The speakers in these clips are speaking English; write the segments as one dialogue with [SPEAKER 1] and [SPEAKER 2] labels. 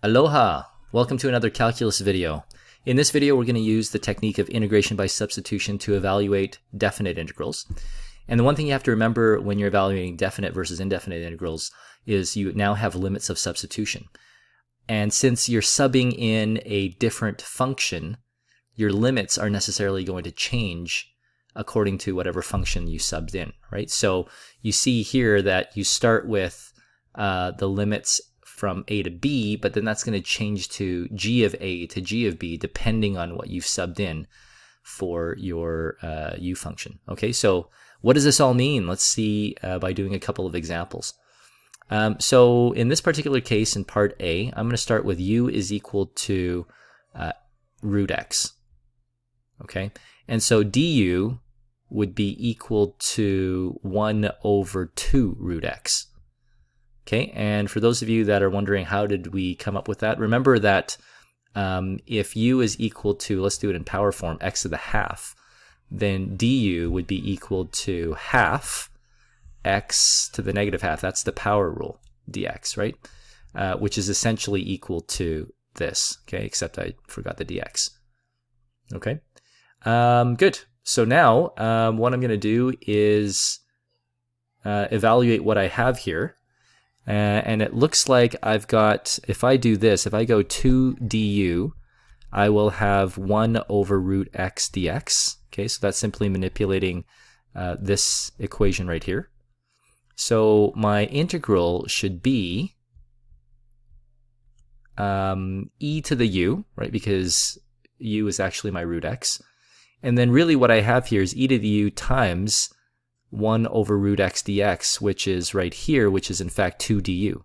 [SPEAKER 1] Aloha! Welcome to another calculus video. In this video, we're going to use the technique of integration by substitution to evaluate definite integrals. And the one thing you have to remember when you're evaluating definite versus indefinite integrals is you now have limits of substitution. And since you're subbing in a different function, your limits are necessarily going to change according to whatever function you subbed in, right? So you see here that you start with the limits from a to b, but then that's going to change to g of a to g of b depending on what you've subbed in for your u function. Okay, so what does this all mean? Let's see by doing a couple of examples. So in this particular case, in part A, I'm going to start with u is equal to root x. Okay, and so du would be equal to 1 over 2 root x. Okay, and for those of you that are wondering how did we come up with that, remember that if u is equal to, let's do it in power form, x to the half, then du would be equal to half x to the negative half. That's the power rule, dx, right? Which is essentially equal to this, okay, except I forgot the dx. Okay, good. So now what I'm going to do is evaluate what I have here. And it looks like I've got, if I do this, if I go 2 du, I will have 1 over root x dx. Okay, so that's simply manipulating this equation right here. So my integral should be e to the u, right, because u is actually my root x. And then really what I have here is e to the u times 1 over root x dx, which is right here, which is in fact 2 du.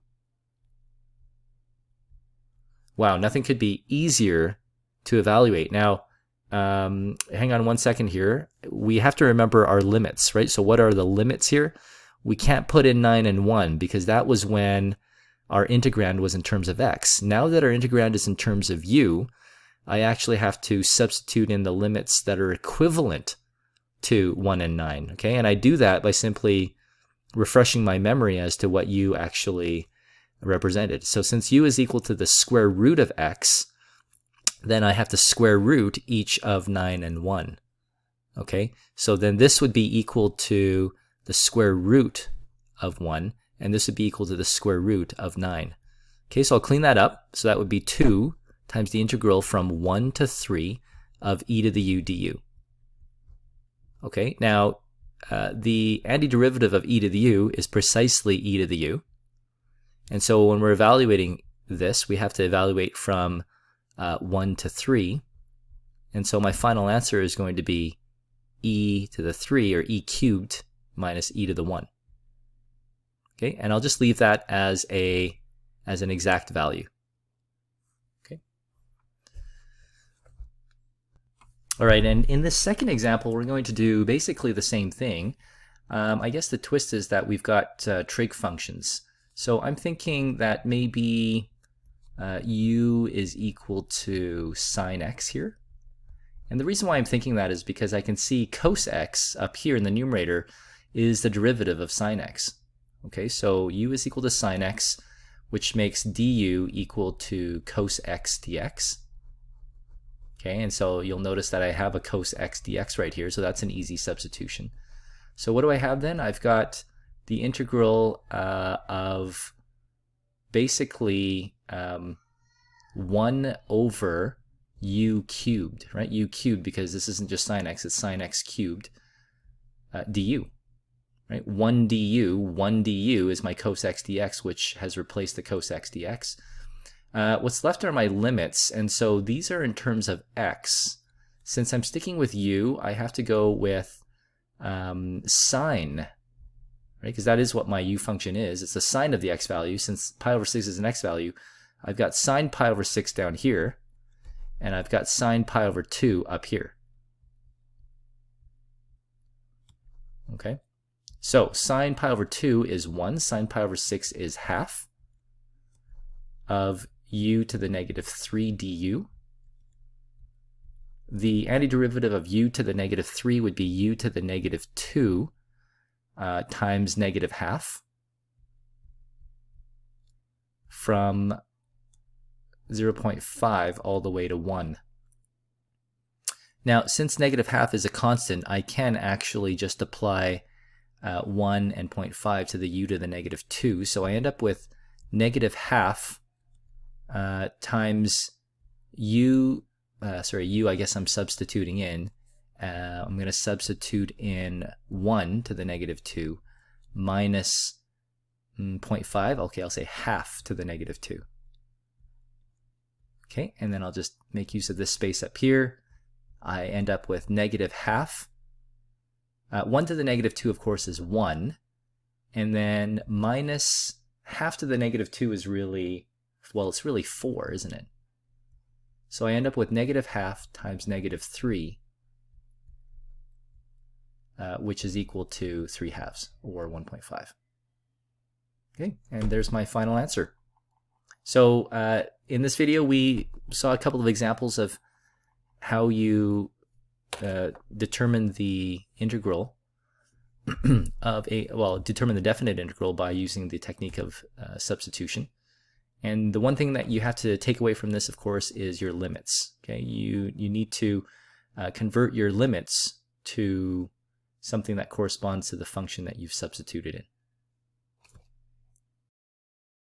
[SPEAKER 1] Wow, nothing could be easier to evaluate. Now, hang on one second here. We have to remember our limits, right? So what are the limits here? We can't put in 9 and 1 because that was when our integrand was in terms of x. Now that our integrand is in terms of u, I actually have to substitute in the limits that are equivalent to 1 and 9, okay? And I do that by simply refreshing my memory as to what u actually represented. So since u is equal to the square root of x, then I have to square root each of 9 and 1, okay? So then this would be equal to the square root of 1, and this would be equal to the square root of 9. Okay, so I'll clean that up. So that would be 2 times the integral from 1 to 3 of e to the u du. Okay, now the antiderivative of e to the u is precisely e to the u. And so when we're evaluating this, we have to evaluate from 1 to 3. And so my final answer is going to be e to the 3, or e cubed, minus e to the 1. Okay, and I'll just leave that as an exact value. All right, and in this second example, we're going to do basically the same thing. I guess the twist is that we've got trig functions. So I'm thinking that maybe u is equal to sine x here. And the reason why I'm thinking that is because I can see cos x up here in the numerator is the derivative of sine x. Okay, so u is equal to sine x, which makes du equal to cos x dx. Okay, and so you'll notice that I have a cos x dx right here, so that's an easy substitution. So what do I have then? I've got the integral of basically 1 over u cubed, right? U cubed, because this isn't just sine x, it's sine x cubed du, right? 1 du is my cos x dx, which has replaced the cos x dx. What's left are my limits, and so these are in terms of x. Since I'm sticking with u, I have to go with sine, right? Because that is what my u function is. It's the sine of the x value. Since pi over 6 is an x value, I've got sine pi over 6 down here, and I've got sine pi over 2 up here. Okay, so sine pi over 2 is 1, sine pi over 6 is half of u to the negative 3 du. The antiderivative of u to the negative 3 would be u to the negative 2 times negative half from 0.5 all the way to 1. Now, since negative half is a constant, I can actually just apply 1 and 0.5 to the u to the negative 2. So I end up with negative half times u, I guess I'm substituting in. I'm going to substitute in 1 to the negative 2 minus 0.5. Okay, I'll say half to the negative 2. Okay, and then I'll just make use of this space up here. I end up with negative half. 1 to the negative 2, of course, is 1. And then minus half to the negative 2 is really, well, it's really 4, isn't it? So I end up with negative half times negative 3, which is equal to 3 halves, or 1.5. Okay, and there's my final answer. So in this video, we saw a couple of examples of how you determine the integral of determine the definite integral by using the technique of substitution. And the one thing that you have to take away from this, of course, is your limits. Okay, you need to convert your limits to something that corresponds to the function that you've substituted in.